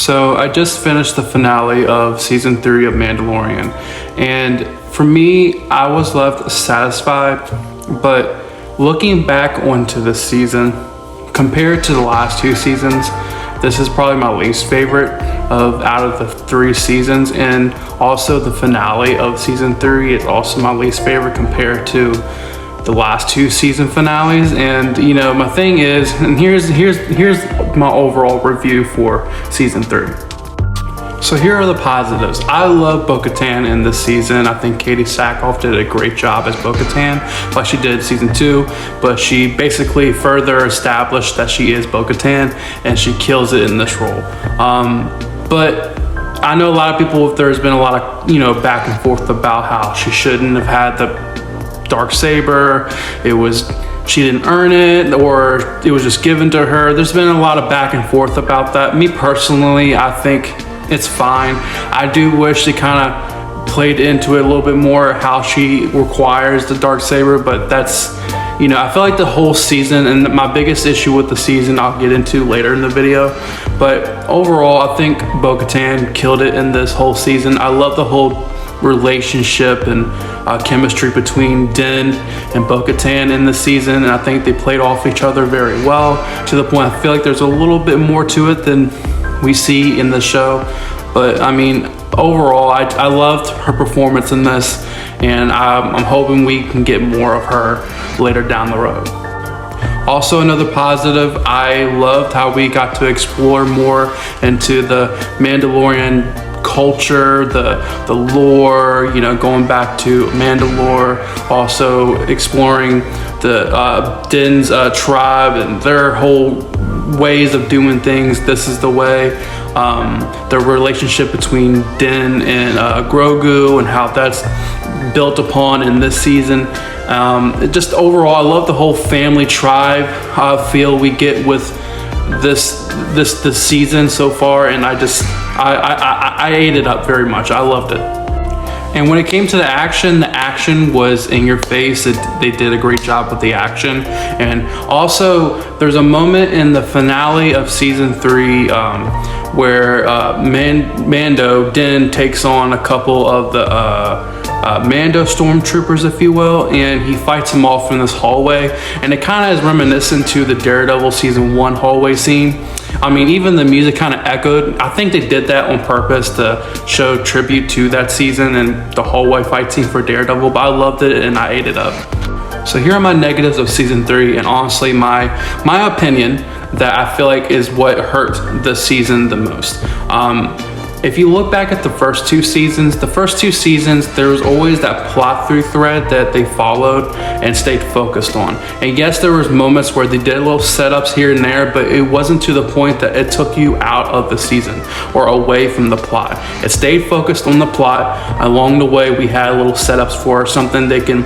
So I just finished the finale of season 3 of Mandalorian, and for me, I was left satisfied, but looking back onto this season, compared to the last 2 seasons, this is probably my least favorite out of the 3 seasons, and also the finale of season 3 is also my least favorite compared to the last 2 season finales. And you know, my thing is, and here's my overall review for season 3. So here are the positives. I love Bo-Katan in this season. I think Katie Sackhoff did a great job as Bo-Katan, like she did season 2, but she basically further established that she is Bo-Katan, and she kills it in this role. But I know a lot of people, there's been a lot of, you know, back and forth about how she shouldn't have had the dark saber. She didn't earn it, or it was just given to her. There's been a lot of back and forth about that. Me personally, I think it's fine. I do wish they kind of played into it a little bit more, how she requires the dark saber, but that's, you know, I feel like the whole season, and my biggest issue with the season I'll get into later in the video, but overall I think Bo-Katan killed it in this whole season. I love the whole relationship and chemistry between Din and Bo-Katan in the season, and I think they played off each other very well, to the point I feel like there's a little bit more to it than we see in the show. But I mean, overall, I loved her performance in this, and I'm hoping we can get more of her later down the road. Also, another positive, I loved how we got to explore more into the Mandalorian culture, the lore, you know, going back to Mandalore, also exploring the Din's tribe and their whole ways of doing things. This is the way. The relationship between Din and Grogu, and how that's built upon in this season. Just overall, I love the whole family tribe feel we get with this season so far, and I ate it up very much. I loved it. And when it came to the action was in your face. They did a great job with the action. And also, there's a moment in the finale of season 3 where Mando Din takes on a couple of the Mando stormtroopers, if you will, and he fights them off in this hallway. And it kind of is reminiscent to the Daredevil season 1 hallway scene. I mean, even the music kind of echoed. I think they did that on purpose to show tribute to that season and the hallway fight scene for Daredevil, but I loved it and I ate it up. So here are my negatives of season 3, and honestly my opinion that I feel like is what hurt this season the most. If you look back at the first 2 seasons, there was always that plot through thread that they followed and stayed focused on. And yes, there was moments where they did little setups here and there, but it wasn't to the point that it took you out of the season or away from the plot. It stayed focused on the plot. Along the way, we had little setups for something they can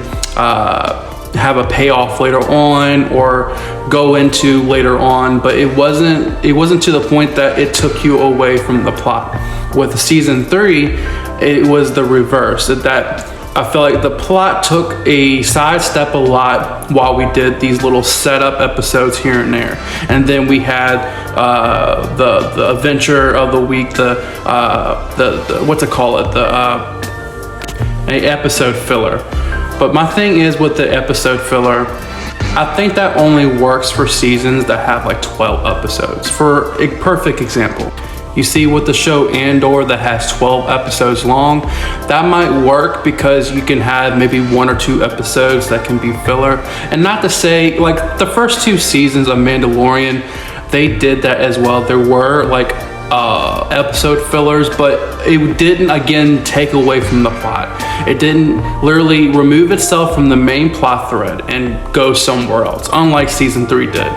have a payoff later on or go into later on, but it wasn't to the point that it took you away from the plot. With season 3, it was the reverse, that I feel like the plot took a sidestep a lot while we did these little setup episodes here and there, and then we had the adventure of the week, the episode filler. But my thing is, with the episode filler, I think that only works for seasons that have like 12 episodes. For a perfect example, you see with the show Andor that has 12 episodes long, that might work because you can have maybe 1 or 2 episodes that can be filler. And not to say, like, the first 2 seasons of Mandalorian, they did that as well. There were like episode fillers, but it didn't, again, take away from the plot. It didn't literally remove itself from the main plot thread and go somewhere else, unlike season 3 did.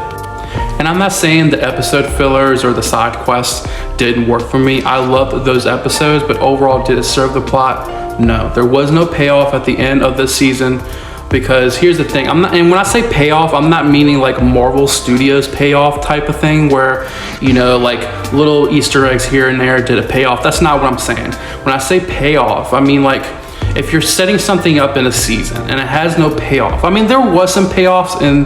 And I'm not saying the episode fillers or the side quests didn't work for me. I loved those episodes, but overall, did it serve the plot? No. There was no payoff at the end of this season. Because here's the thing, and when I say payoff, I'm not meaning like Marvel Studios payoff type of thing where, you know, like little Easter eggs here and there did a payoff. That's not what I'm saying. When I say payoff, I mean like if you're setting something up in a season and it has no payoff, I mean, there was some payoffs in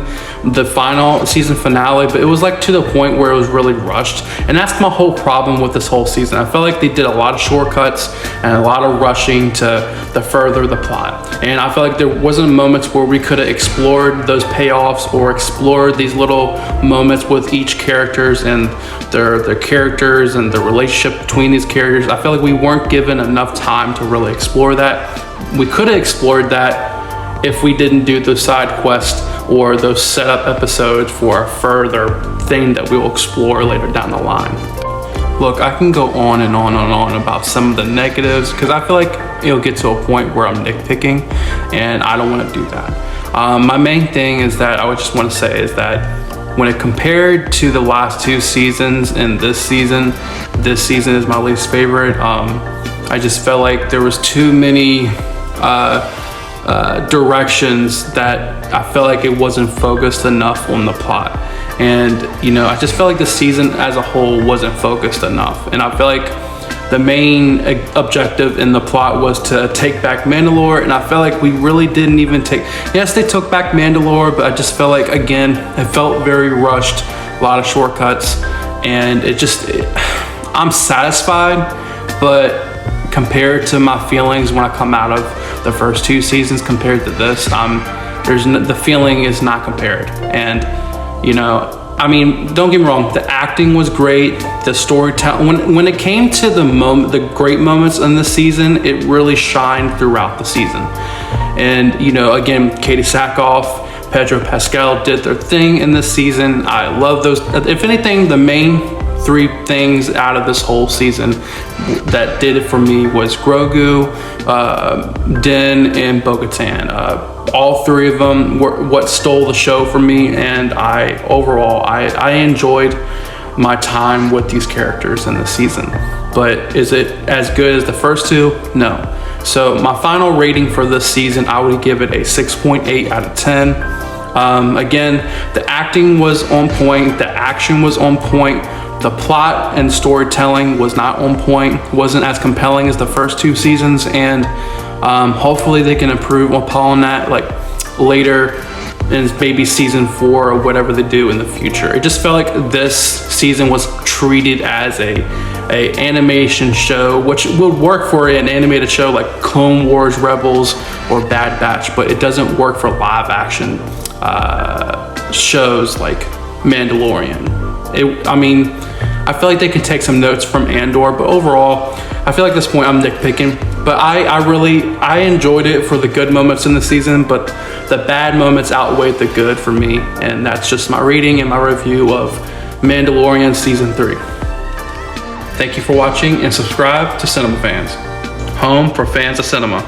the final season finale, but it was like to the point where it was really rushed. And that's my whole problem with this whole season. I felt like they did a lot of shortcuts and a lot of rushing to further the plot. And I felt like there wasn't moments where we could have explored those payoffs or explored these little moments with each characters and their characters and the relationship between these characters. I feel like we weren't given enough time to really explore that. We could have explored that if we didn't do those side quests or those setup episodes for a further thing that we will explore later down the line. Look, I can go on and on and on about some of the negatives because I feel like it'll get to a point where I'm nitpicking, and I don't want to do that. My main thing is that I would just want to say is that when it compared to the last 2 seasons and this season is my least favorite. I just felt like there was too many directions that I felt like it wasn't focused enough on the plot. And I just felt like the season as a whole wasn't focused enough. And I feel like the main objective in the plot was to take back Mandalore, and I felt like we really didn't even yes, they took back Mandalore, but I just felt like, again, it felt very rushed, a lot of shortcuts, and I'm satisfied, but compared to my feelings when I come out of the first 2 seasons compared to this, the feeling is not compared. And I mean, don't get me wrong, the acting was great, the storytelling, when it came to the great moments in the season, it really shined throughout the season. And again, Katie Sackhoff, Pedro Pascal did their thing in this season. I love those. If anything, the main 3 things out of this whole season that did it for me was Grogu, Din, and Bo-Katan. All 3 of them were what stole the show for me, and I enjoyed my time with these characters in the season. But is it as good as the first 2? No. So my final rating for this season, I would give it a 6.8 out of 10. Again, the acting was on point, the action was on point, the plot and storytelling was not on point, wasn't as compelling as the first 2 seasons, and hopefully they can improve upon that like later in maybe season 4 or whatever they do in the future. It just felt like this season was treated as a animation show, which would work for an animated show like Clone Wars, Rebels, or Bad Batch, but it doesn't work for live action shows like Mandalorian. I feel like they can take some notes from Andor, but overall, I feel like at this point I'm nitpicking. But I enjoyed it for the good moments in the season, but the bad moments outweighed the good for me, and that's just my reading and my review of Mandalorian Season 3. Thank you for watching, and subscribe to Cinema Fans, home for fans of cinema.